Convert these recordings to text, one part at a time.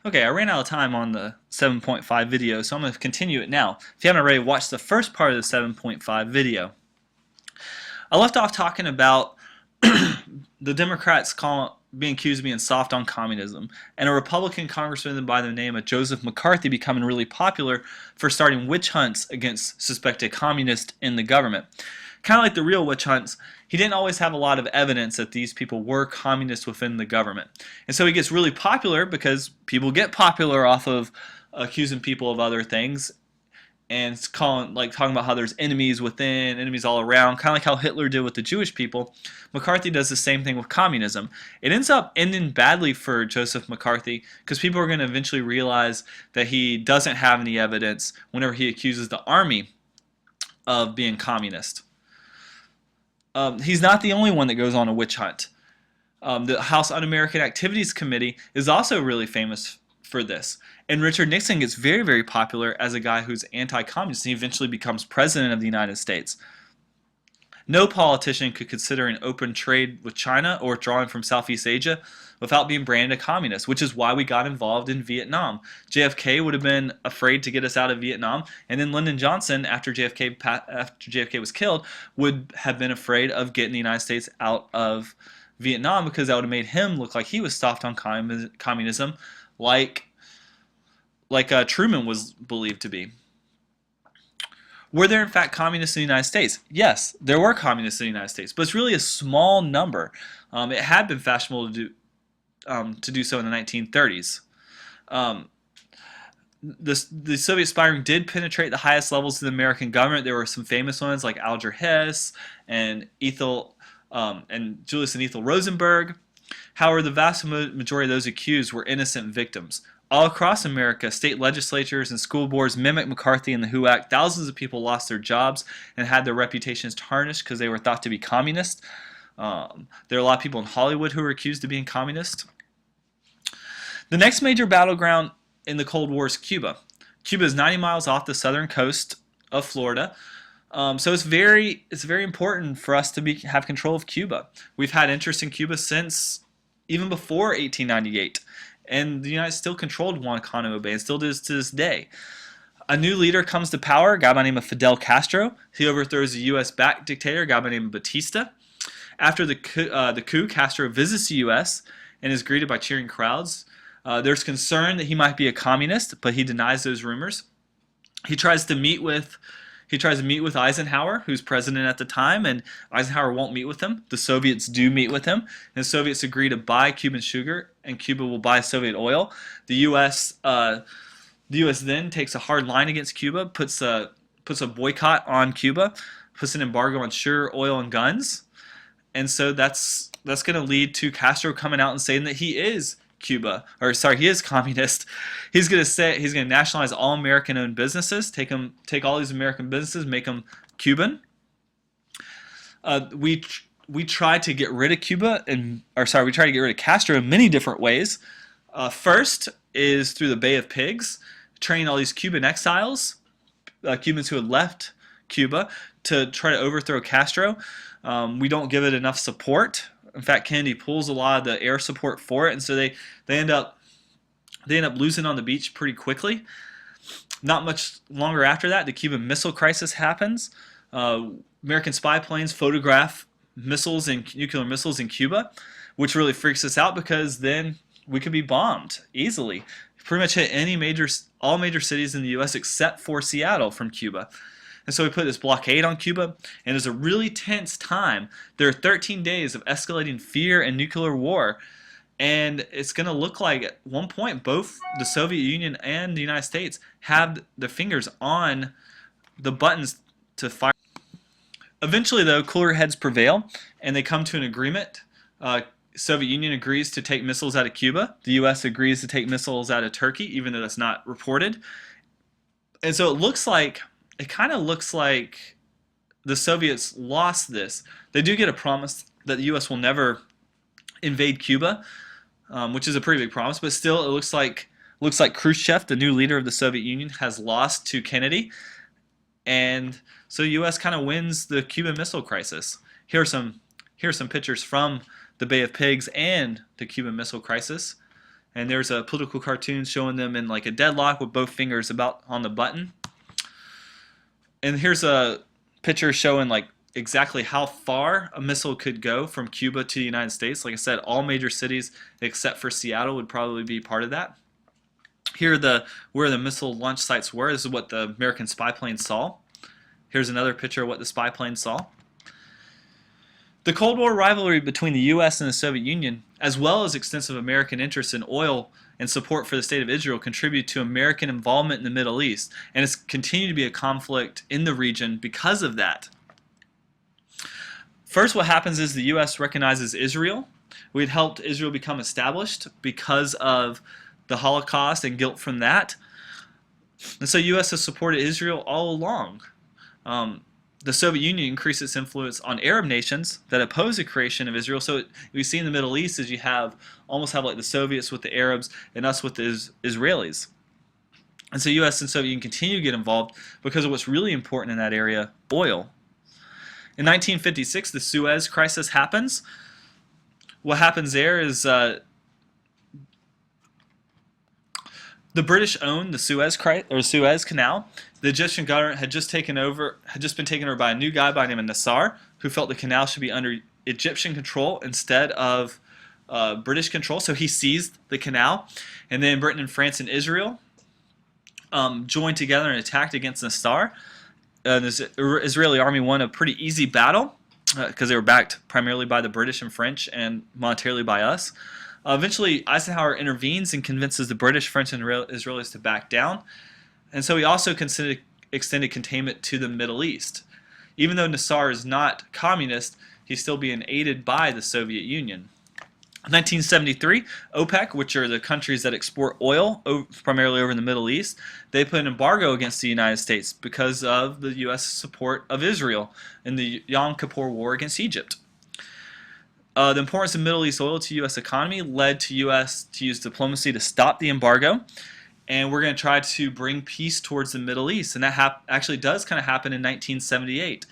Okay, I ran out of time on the 7.5 video, so I'm going to continue it now. If you haven't already watched the first part of the 7.5 video, I left off talking about the Democrats being accused of being soft on communism, and a Republican congressman by the name of Joseph McCarthy becoming really popular for starting witch hunts against suspected communists in the government. Kind of like the real witch hunts, he didn't always have a lot of evidence that these people were communists within the government. And so he gets really popular because people get popular off of accusing people of other things and talking about how there's enemies within, enemies all around, kind of like how Hitler did with the Jewish people. McCarthy does the same thing with communism. It ends up ending badly for Joseph McCarthy because people are going to eventually realize that he doesn't have any evidence whenever he accuses the army of being communist. He's not the only one that goes on a witch hunt. The House Un-American Activities Committee is also really famous for this. And Richard Nixon gets very, very popular as a guy who's anti-communist, and he eventually becomes president of the United States. No politician could consider an open trade with China or withdrawing from Southeast Asia without being branded a communist, which is why we got involved in Vietnam. JFK would have been afraid to get us out of Vietnam, and then Lyndon Johnson, after JFK was killed, would have been afraid of getting the United States out of Vietnam because that would have made him look like he was soft on communism, like Truman was believed to be. Were there in fact communists in the United States? Yes, there were communists in the United States, but it's really a small number. It had been fashionable to do so in the 1930s. Um, the Soviet spying did penetrate the highest levels of the American government. There were some famous ones like Alger Hess and Julius and Ethel Rosenberg. However, the vast majority of those accused were innocent victims. All across America, state legislatures and school boards mimicked McCarthy and the WHO Act. Thousands of people lost their jobs and had their reputations tarnished because they were thought to be communist. There are a lot of people in Hollywood who were accused of being communist. The next major battleground in the Cold War is Cuba. Cuba is 90 miles off the southern coast of Florida. So it's very important for us to have control of Cuba. We've had interest in Cuba since even before 1898. And the United States still controlled Guantanamo Bay and still does to this day. A new leader comes to power, a guy by the name of Fidel Castro. He overthrows a U.S.-backed dictator, a guy by the name of Batista. After the coup, Castro visits the U.S. and is greeted by cheering crowds. There's concern that he might be a communist, but he denies those rumors. He tries to meet with Eisenhower, who's president at the time, and Eisenhower won't meet with him. The Soviets do meet with him, and the Soviets agree to buy Cuban sugar, and Cuba will buy Soviet oil. The U.S. Then takes a hard line against Cuba, puts a boycott on Cuba, puts an embargo on sugar, oil, and guns, and so that's going to lead to Castro coming out and saying that he is he is communist. He's going to nationalize all American-owned businesses, take all these American businesses, make them Cuban. We tried to get rid of we tried to get rid of Castro in many different ways. First is through the Bay of Pigs, training all these Cuban exiles, Cubans who had left Cuba, to try to overthrow Castro. We don't give it enough support. In fact, Kennedy pulls a lot of the air support for it, and so they end up losing on the beach pretty quickly. Not much longer after that, the Cuban Missile Crisis happens. American spy planes photograph missiles and nuclear missiles in Cuba, which really freaks us out because then we could be bombed easily. Pretty much hit all major cities in the U.S. except for Seattle from Cuba. And so we put this blockade on Cuba, and it's a really tense time. There are 13 days of escalating fear and nuclear war, and it's going to look like at one point both the Soviet Union and the United States have their fingers on the buttons to fire. Eventually, though, cooler heads prevail, and they come to an agreement. Soviet Union agrees to take missiles out of Cuba. The U.S. agrees to take missiles out of Turkey, even though that's not reported. And so it kind of looks like the Soviets lost this. They do get a promise that the U.S. will never invade Cuba, which is a pretty big promise, but still it looks like Khrushchev, the new leader of the Soviet Union, has lost to Kennedy, and so the U.S. kind of wins the Cuban Missile Crisis. Here are some pictures from the Bay of Pigs and the Cuban Missile Crisis. And there's a political cartoon showing them in like a deadlock with both fingers about on the button. And here's a picture showing like exactly how far a missile could go from Cuba to the United States. Like I said, all major cities except for Seattle would probably be part of that. Here are where the missile launch sites were. This is what the American spy plane saw. Here's another picture of what the spy plane saw. The Cold War rivalry between the U.S. and the Soviet Union, as well as extensive American interest in oil and support for the State of Israel, contribute to American involvement in the Middle East, and it's continued to be a conflict in the region because of that. First, what happens is the U.S. recognizes Israel. We had helped Israel become established because of the Holocaust and guilt from that. And so the U.S. has supported Israel all along. The Soviet Union increased its influence on Arab nations that oppose the creation of Israel. So we see in the Middle East is you almost have like the Soviets with the Arabs and us with the Israelis. And so U.S. and Soviet Union continue to get involved because of what's really important in that area, oil. In 1956, the Suez Crisis happens. What happens there is the British owned the Suez Canal. The Egyptian government had just been taken over by a new guy by the name of Nasser, who felt the canal should be under Egyptian control instead of British control. So he seized the canal, and then Britain and France and Israel joined together and attacked against Nasser. The Israeli army won a pretty easy battle because they were backed primarily by the British and French and monetarily by us. Eventually, Eisenhower intervenes and convinces the British, French, and Israelis to back down. And so he also extended containment to the Middle East. Even though Nasser is not communist, he's still being aided by the Soviet Union. In 1973, OPEC, which are the countries that export oil primarily over in the Middle East, they put an embargo against the United States because of the U.S. support of Israel in the Yom Kippur War against Egypt. The importance of Middle East oil to U.S. economy led to U.S. to use diplomacy to stop the embargo, and we're going to try to bring peace towards the Middle East, and that actually does kind of happen in 1978.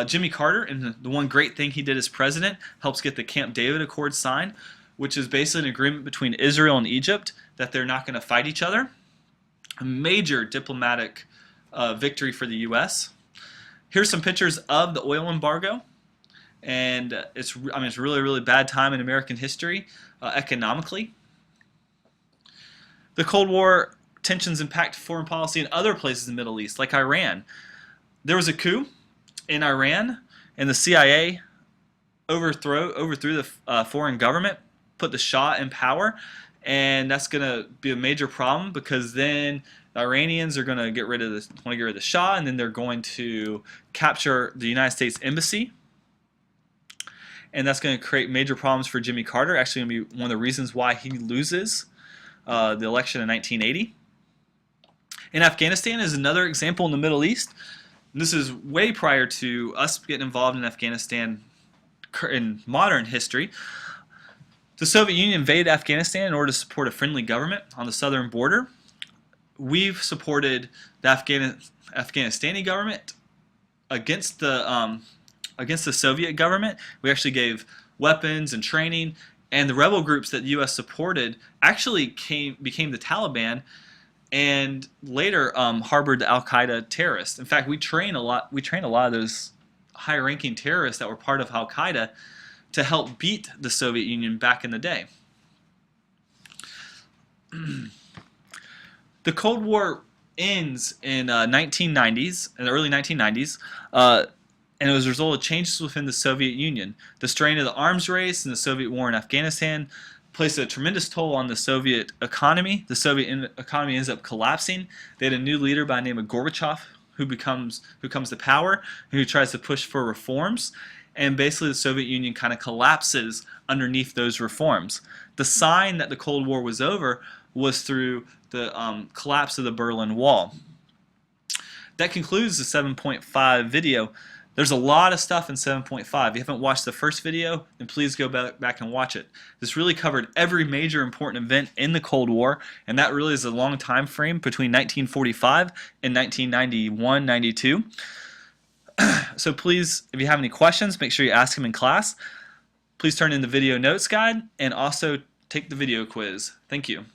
Jimmy Carter, and the one great thing he did as president, helps get the Camp David Accord signed, which is basically an agreement between Israel and Egypt that they're not going to fight each other. A major diplomatic victory for the U.S. Here's some pictures of the oil embargo. And it's really, really bad time in American history economically. The Cold War tensions impact foreign policy in other places in the Middle East, like Iran. There was a coup in Iran, and the CIA overthrew the foreign government, put the Shah in power, and that's going to be a major problem because then the Iranians are going to want to get rid of the Shah, and then they're going to capture the United States embassy. And that's going to create major problems for Jimmy Carter. Actually, going to be one of the reasons why he loses the election in 1980. In Afghanistan is another example in the Middle East. And this is way prior to us getting involved in Afghanistan in modern history. The Soviet Union invaded Afghanistan in order to support a friendly government on the southern border. We've supported the Afghanistani government against the Soviet government. We actually gave weapons and training, and the rebel groups that the U.S. supported actually became the Taliban, and later harbored the Al-Qaeda terrorists. In fact, we trained a lot of those high-ranking terrorists that were part of Al-Qaeda to help beat the Soviet Union back in the day. The Cold War ends in in the early 1990s. And it was a result of changes within the Soviet Union. The strain of the arms race and the Soviet war in Afghanistan placed a tremendous toll on the Soviet economy. The Soviet economy ends up collapsing. They had a new leader by the name of Gorbachev who comes to power, who tries to push for reforms. And basically the Soviet Union kind of collapses underneath those reforms. The sign that the Cold War was over was through the collapse of the Berlin Wall. That concludes the 7.5 video. There's a lot of stuff in 7.5. If you haven't watched the first video, then please go back and watch it. This really covered every major important event in the Cold War, and that really is a long time frame between 1945 and 1991-92. So please, if you have any questions, make sure you ask them in class. Please turn in the video notes guide, and also take the video quiz. Thank you.